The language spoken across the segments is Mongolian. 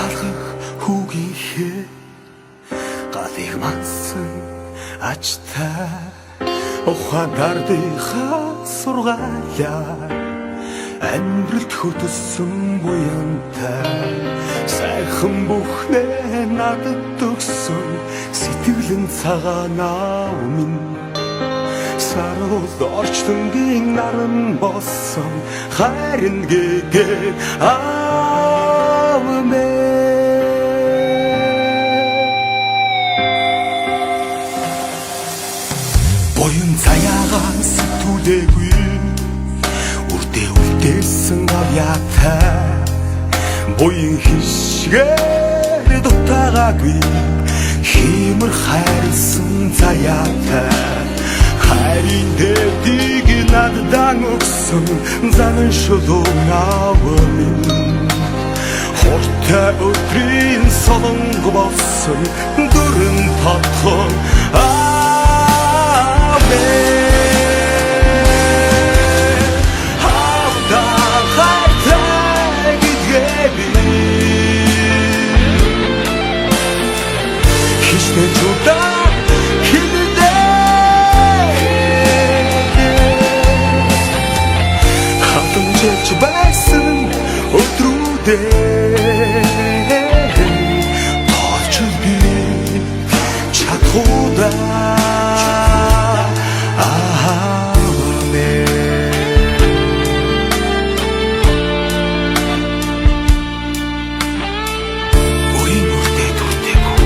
талгах хүүгийнхээ галыг мансан ачтай ухаан дардынхаа сургаалаа амьдралд хөдөлсөн буянтай сайхан бүхнээ надад өгсөн сэтгэлэн цагаанаа минь сарууд орчлонгийн наран болсон хайрын гэгээ аавмэ буян цаяагаа сэтгүүлээгүй үрдээ үлдээсэн авьяатай буян хишгээр дутаагаагүй химэр хайрлсан заяатай хайрын дэвдийг надад өгсөн занан шулуун аав минь хортой өдрийн солонго болсон дүрэн татхан аав байсан өдрүүдээ тоолч би чадхуудаа аамэ өөрийн үрдээ дүртэйгөө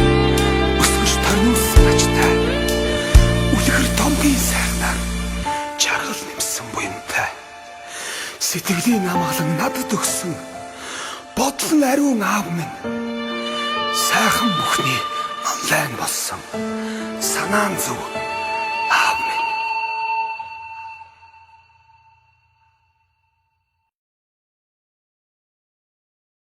өсгөж тарнуулсан ачтай үлгэр томгийн сайхнаар жаргал нэмсэн буянтай сэтгэлийн амгалан надад өгсөн бодлон ариун аав минь сайхан бүхний онлайн болсон санаан зөв